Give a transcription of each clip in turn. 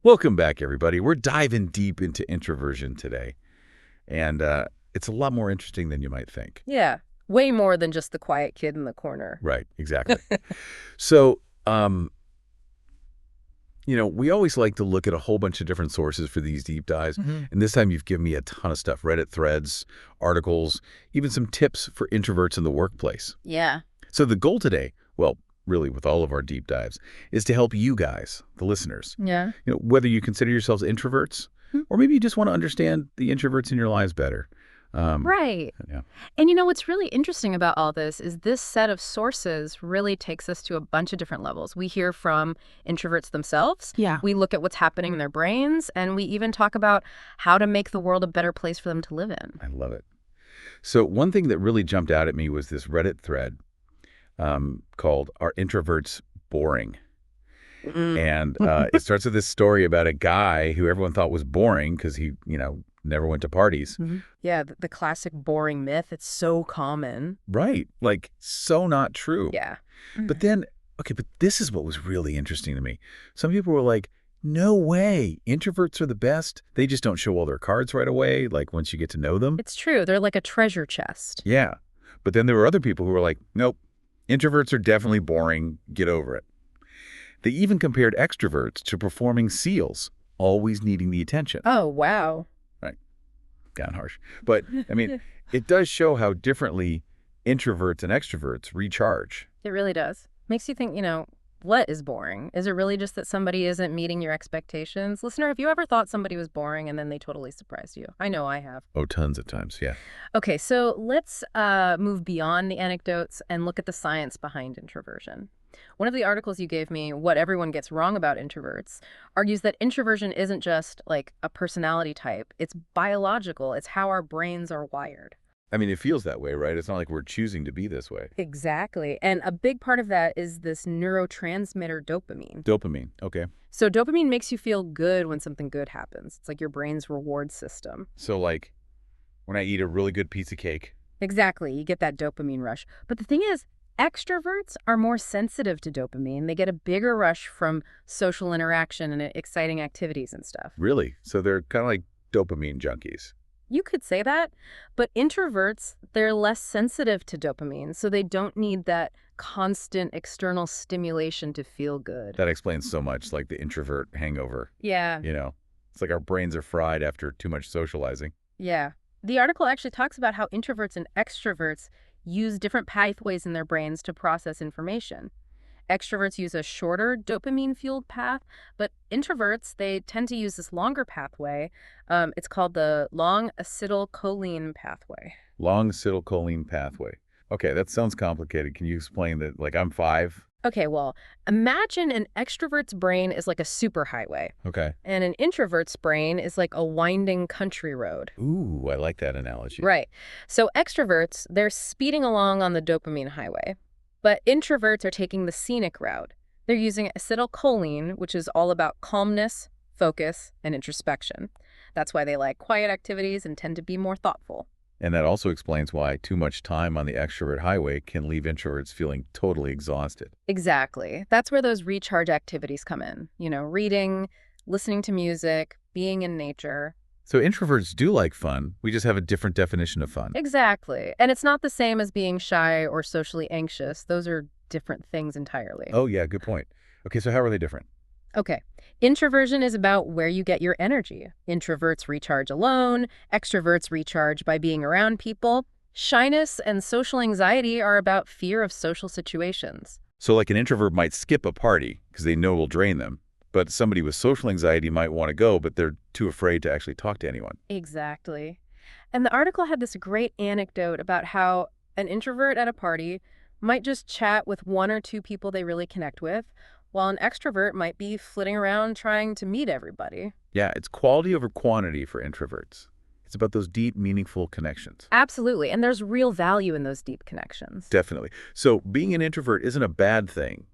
Welcome back, everybody. We're diving deep into introversion today, and it's a lot more interesting than you might think. Yeah, way more than just the quiet kid in the corner. Right, exactly. So, um, we always like to look at a whole bunch of different sources for these deep dives, and this time you've given me a ton of stuff, Reddit threads, articles, even some tips for introverts in the workplace. Yeah. So the goal today, well, really with all of our deep dives, is to help you guys, the listeners, Yeah. whether you consider yourselves introverts Hmm. or maybe you just want to understand the introverts in your lives better. Um, Right. yeah. And what's really interesting about all this is this set of sources really takes us to a bunch of different levels. We hear from introverts themselves. Yeah. We look at what's happening in their brains, and we even talk about how to make the world a better place for them to live in. I love it. So one thing that really jumped out at me was this Reddit thread called "Are Introverts Boring?" And it starts with this story about a guy who everyone thought was boring because he, never went to parties. Yeah, the classic boring myth. It's so common. Right. Like, so not true. Yeah. But then, okay, but this is what was really interesting to me. Some people were like, no way. Introverts are the best. They just don't show all their cards right away, like once you get to know them. It's true. They're like a treasure chest. Yeah. But then there were other people who were like, nope, introverts are definitely boring. Get over it. They even compared extroverts to performing seals, always needing the attention. Oh, wow. Right. Kind of harsh. But, I mean, it does show how differently introverts and extroverts recharge. It really does. Makes you think, what is boring? Is it really just that somebody isn't meeting your expectations? Listener, have you ever thought somebody was boring and then they totally surprised you? I know I have. Oh, tons of times, yeah. Okay, so let's move beyond the anecdotes and look at the science behind introversion. One of the articles you gave me, What Everyone Gets Wrong About Introverts, argues that introversion isn't just like a personality type. It's biological. It's how our brains are wired. I mean, it feels that way, right? It's not like we're choosing to be this way. Exactly. And a big part of that is this neurotransmitter dopamine. Dopamine, okay. So dopamine makes you feel good when something good happens. It's like your brain's reward system. So, like, when I eat a really good piece of cake. Exactly. You get that dopamine rush. But the thing is, extroverts are more sensitive to dopamine. They get a bigger rush from social interaction and exciting activities and stuff. Really? So they're kind of like dopamine junkies. You could say that, but introverts, they're less sensitive to dopamine, so they don't need that constant external stimulation to feel good. That explains so much, like the introvert hangover. Yeah, It's like our brains are fried after too much socializing. yeah. The article actually talks about how introverts and extroverts use different pathways in their brains to process information. Extroverts use a shorter dopamine-fueled path, but introverts, they tend to use this longer pathway. It's called the long acetylcholine pathway. Long acetylcholine pathway. Okay, that sounds complicated. Can you explain that? Like, I'm 5. Okay, well, imagine an extrovert's brain is like a superhighway, Okay. and an introvert's brain is like a winding country road. Ooh, I like that analogy. Right. So extroverts, they're speeding along on the dopamine highway. But introverts are taking the scenic route. They're using acetylcholine, which is all about calmness, focus, and introspection. That's why they like quiet activities and tend to be more thoughtful. And that also explains why too much time on the extrovert highway can leave introverts feeling totally exhausted. Exactly. That's where those recharge activities come in. Reading, listening to music, being in nature. So introverts do like fun. We just have a different definition of fun. Exactly. And it's not the same as being shy or socially anxious. Those are different things entirely. Oh, yeah, good point. Okay, so how are they different? Okay. Introversion is about where you get your energy. Introverts recharge alone. Extroverts recharge by being around people. Shyness and social anxiety are about fear of social situations. So like an introvert might skip a party because they know it will drain them. But somebody with social anxiety might want to go, but they're too afraid to actually talk to anyone. Exactly. And the article had this great anecdote about how an introvert at a party might just chat with one or two people they really connect with, while an extrovert might be flitting around trying to meet everybody. Yeah, it's quality over quantity for introverts. It's about those deep, meaningful connections. Absolutely. And there's real value in those deep connections. Definitely. So being an introvert isn't a bad thing.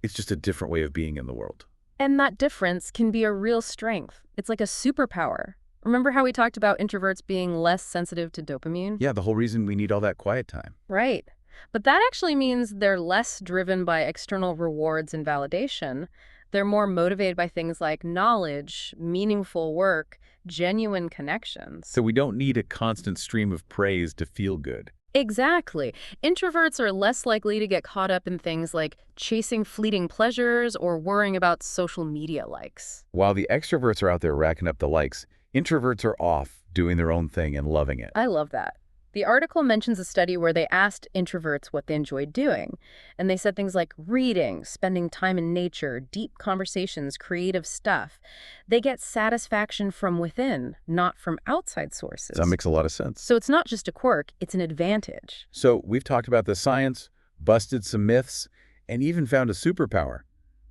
It's just a different way of being in the world. And that difference can be a real strength. It's like a superpower. Remember how we talked about introverts being less sensitive to dopamine? Yeah, the whole reason we need all that quiet time. Right. But that actually means they're less driven by external rewards and validation. They're more motivated by things like knowledge, meaningful work, genuine connections. So we don't need a constant stream of praise to feel good. Exactly. Introverts are less likely to get caught up in things like chasing fleeting pleasures or worrying about social media likes. While the extroverts are out there racking up the likes, introverts are off, doing their own thing and loving it. I love that. The article mentions a study where they asked introverts what they enjoyed doing. And they said things like reading, spending time in nature, deep conversations, creative stuff. They get satisfaction from within, not from outside sources. That makes a lot of sense. So it's not just a quirk, it's an advantage. So we've talked about the science, busted some myths, and even found a superpower.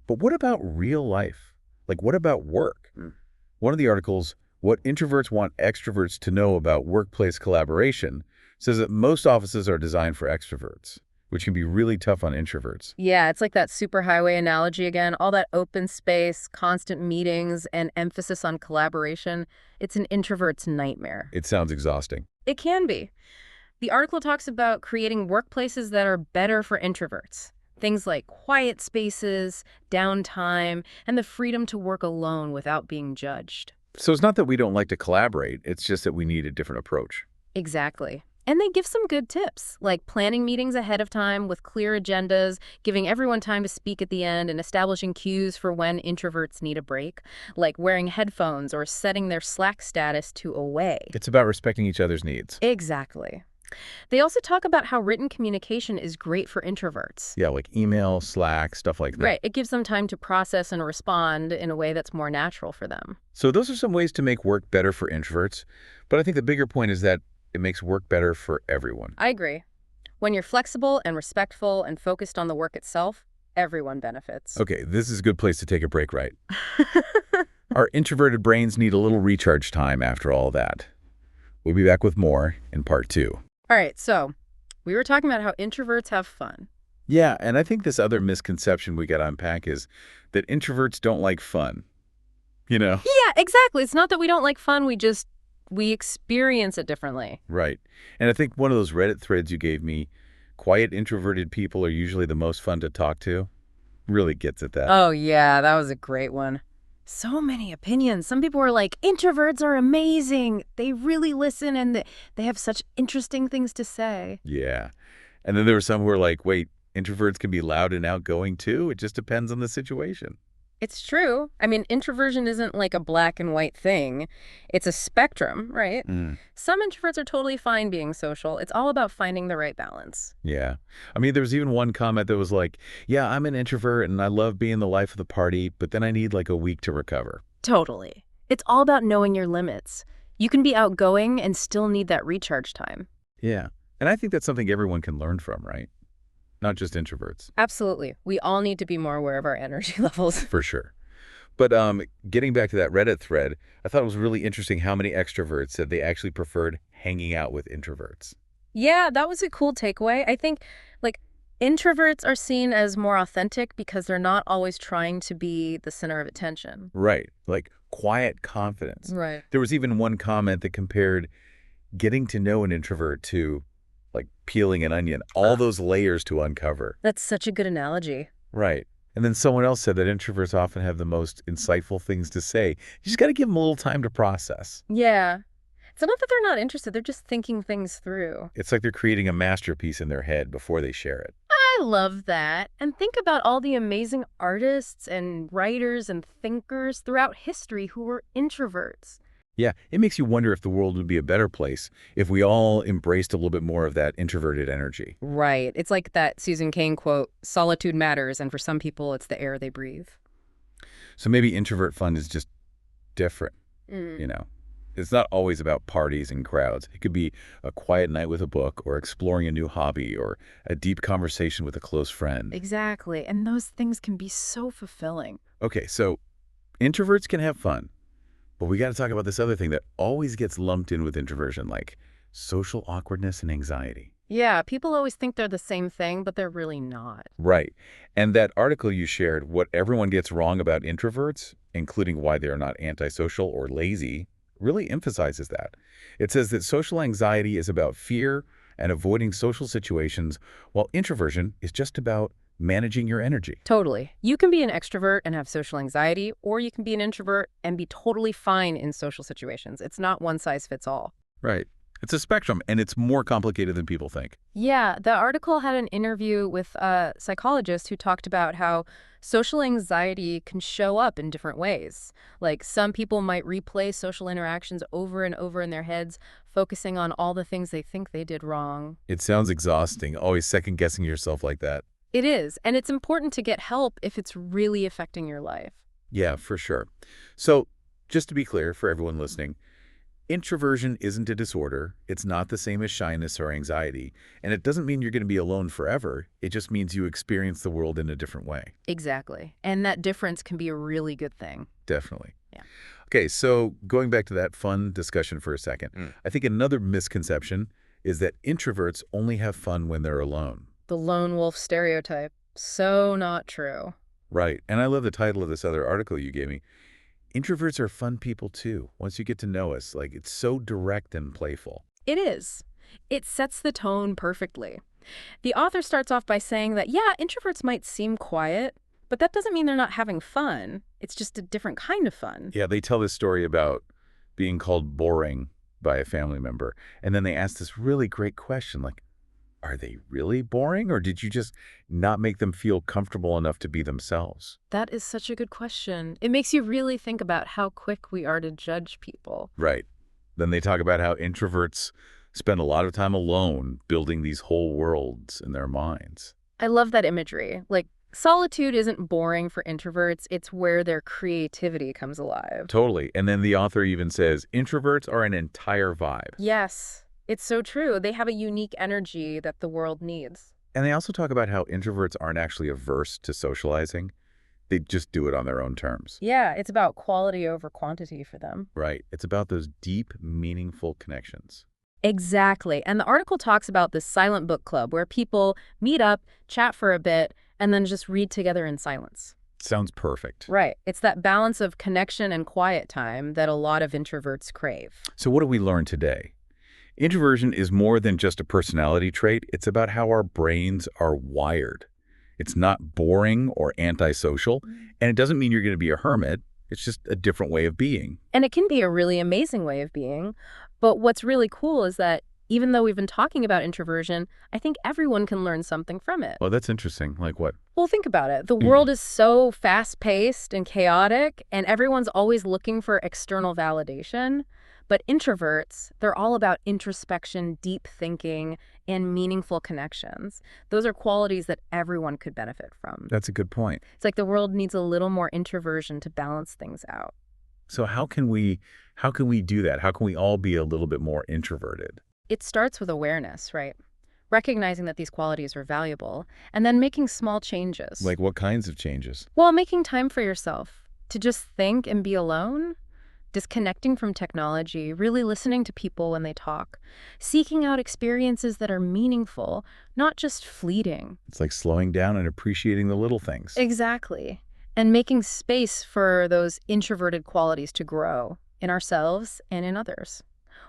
But what about real life? Like, what about work? One of the articles, What Introverts Want Extroverts to Know About Workplace Collaboration, says that most offices are designed for extroverts, which can be really tough on introverts. Yeah, it's like that superhighway analogy again. All that open space, constant meetings, and emphasis on collaboration. It's an introvert's nightmare. It sounds exhausting. It can be. The article talks about creating workplaces that are better for introverts. Things like quiet spaces, downtime, and the freedom to work alone without being judged. So it's not that we don't like to collaborate, it's just that we need a different approach. Exactly. And they give some good tips, like planning meetings ahead of time with clear agendas, giving everyone time to speak at the end, and establishing cues for when introverts need a break, like wearing headphones or setting their Slack status to away. It's about respecting each other's needs. Exactly. They also talk about how written communication is great for introverts. Yeah, like email, Slack, stuff like that. Right. It gives them time to process and respond in a way that's more natural for them. So those are some ways to make work better for introverts. But I think the bigger point is that it makes work better for everyone. I agree. When you're flexible and respectful and focused on the work itself, everyone benefits. Okay, this is a good place to take a break, right? Our introverted brains need a little recharge time after all that. We'll be back with more in part 2. All right, so we were talking about how introverts have fun. Yeah, and I think this other misconception we got to unpack is that introverts don't like fun. You know? Yeah, exactly. It's not that we don't like fun, we experience it differently. Right. And I think one of those Reddit threads you gave me, quiet introverted people are usually the most fun to talk to, really gets at that. Oh, yeah, that was a great one. So many opinions. Some people were like, introverts are amazing. They really listen and they have such interesting things to say. Yeah. And then there were some who were like, wait, introverts can be loud and outgoing too? It just depends on the situation. It's true. I mean, introversion isn't like a black and white thing. It's a spectrum, right? Some introverts are totally fine being social. It's all about finding the right balance. Yeah. I mean, there was even one comment that was like, yeah, I'm an introvert and I love being the life of the party, but then I need like a week to recover. Totally. It's all about knowing your limits. You can be outgoing and still need that recharge time. Yeah. And I think that's something everyone can learn from, right? Not just introverts. Absolutely. We all need to be more aware of our energy levels. For sure. But getting back to that Reddit thread, I thought it was really interesting how many extroverts said they actually preferred hanging out with introverts. Yeah, that was a cool takeaway. I think, like, introverts are seen as more authentic because they're not always trying to be the center of attention. Right. Like quiet confidence. Right. There was even one comment that compared getting to know an introvert to like peeling an onion, all those layers to uncover. That's such a good analogy. Right. And then someone else said that introverts often have the most insightful things to say. You just got to give them a little time to process. Yeah. It's not that they're not interested, they're just thinking things through. It's like they're creating a masterpiece in their head before they share it. I love that. And think about all the amazing artists and writers and thinkers throughout history who were introverts. Yeah, it makes you wonder if the world would be a better place if we all embraced a little bit more of that introverted energy. Right. It's like that Susan Cain quote, solitude matters, and for some people, it's the air they breathe. So maybe introvert fun is just different, you know? It's not always about parties and crowds. It could be a quiet night with a book or exploring a new hobby or a deep conversation with a close friend. Exactly. And those things can be so fulfilling. Okay, so introverts can have fun, but we got to talk about this other thing that always gets lumped in with introversion, like social awkwardness and anxiety. Yeah, people always think they're the same thing, but they're really not. Right. And that article you shared, What Everyone Gets Wrong About Introverts, including why they are not antisocial or lazy, really emphasizes that. It says that social anxiety is about fear and avoiding social situations, while introversion is just about managing your energy. Totally. You can be an extrovert and have social anxiety, or you can be an introvert and be totally fine in social situations. It's not one size fits all. Right. It's a spectrum, and it's more complicated than people think. Yeah, the article had an interview with a psychologist who talked about how social anxiety can show up in different ways. Like some people might replay social interactions over and over in their heads, focusing on all the things they think they did wrong. It sounds exhausting, always second-guessing yourself like that. It is, and it's important to get help if it's really affecting your life. Yeah, for sure. So, just to be clear for everyone listening, introversion isn't a disorder. It's not the same as shyness or anxiety. And it doesn't mean you're going to be alone forever. It just means you experience the world in a different way. Exactly. And that difference can be a really good thing. Definitely. Yeah. Okay, so going back to that fun discussion for a second, I think another misconception is that introverts only have fun when they're alone. The lone wolf stereotype. So not true. Right. And I love the title of this other article you gave me. Introverts are fun people too, once you get to know us. Like, it's so direct and playful. It is. It sets the tone perfectly. The author starts off by saying that, yeah, introverts might seem quiet, but that doesn't mean they're not having fun. It's just a different kind of fun. Yeah, they tell this story about being called boring by a family member. And then they ask this really great question, like, are they really boring, or did you just not make them feel comfortable enough to be themselves? That is such a good question. It makes you really think about how quick we are to judge people. Right. Then they talk about how introverts spend a lot of time alone building these whole worlds in their minds. I love that imagery. Like, solitude isn't boring for introverts. It's where their creativity comes alive. Totally. And then the author even says introverts are an entire vibe. Yes. It's so true. They have a unique energy that the world needs. And they also talk about how introverts aren't actually averse to socializing. They just do it on their own terms. Yeah, it's about quality over quantity for them. Right. It's about those deep, meaningful connections. Exactly. And the article talks about this silent book club where people meet up, chat for a bit, and then just read together in silence. Sounds perfect. Right. It's that balance of connection and quiet time that a lot of introverts crave. So what do we learn today? Introversion is more than just a personality trait. It's about how our brains are wired. It's not boring or antisocial, and it doesn't mean you're going to be a hermit. It's just a different way of being. And it can be a really amazing way of being. But what's really cool is that even though we've been talking about introversion, I think everyone can learn something from it. Well, that's interesting. Like what? Well, think about it. The world is so fast-paced and chaotic, and everyone's always looking for external validation. But introverts, they're all about introspection, deep thinking, and meaningful connections. Those are qualities that everyone could benefit from. That's a good point. It's like the world needs a little more introversion to balance things out. So how can we do that? How can we all be a little bit more introverted? It starts with awareness, right? Recognizing that these qualities are valuable, and then making small changes. Like what kinds of changes? Well, making time for yourself to just think and be alone. Disconnecting from technology, really listening to people when they talk, seeking out experiences that are meaningful, not just fleeting. It's like slowing down and appreciating the little things. Exactly. And making space for those introverted qualities to grow in ourselves and in others.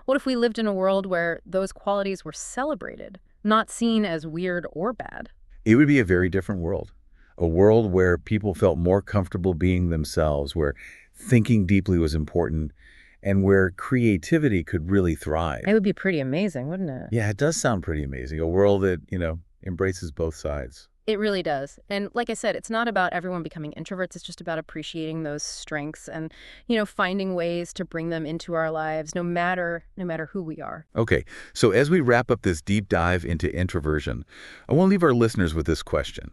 What if we lived in a world where those qualities were celebrated, not seen as weird or bad? It would be a very different world. A world where people felt more comfortable being themselves, where thinking deeply was important, and where creativity could really thrive. It would be pretty amazing, wouldn't it? Yeah, it does sound pretty amazing. A world that, embraces both sides. It really does. And like I said, it's not about everyone becoming introverts. It's just about appreciating those strengths and, finding ways to bring them into our lives, no matter who we are. Okay, so as we wrap up this deep dive into introversion, I want to leave our listeners with this question.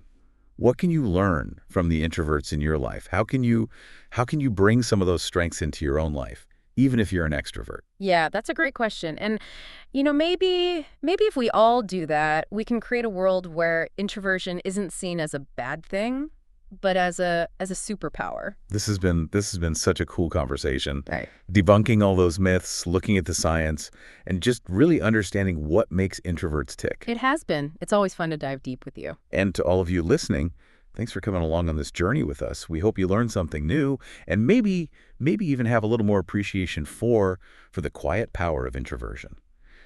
What can you learn from the introverts in your life? How can you bring some of those strengths into your own life, even if you're an extrovert? Yeah, that's a great question. And, maybe if we all do that, we can create a world where introversion isn't seen as a bad thing, but as a superpower. This has been such a cool conversation. Right. Debunking all those myths, looking at the science, and just really understanding what makes introverts tick. It has been. It's always fun to dive deep with you. And to all of you listening, thanks for coming along on this journey with us. We hope you learned something new and maybe even have a little more appreciation for the quiet power of introversion.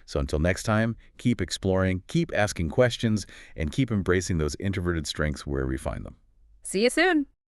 So until next time, keep exploring, keep asking questions, and keep embracing those introverted strengths wherever we find them. See you soon.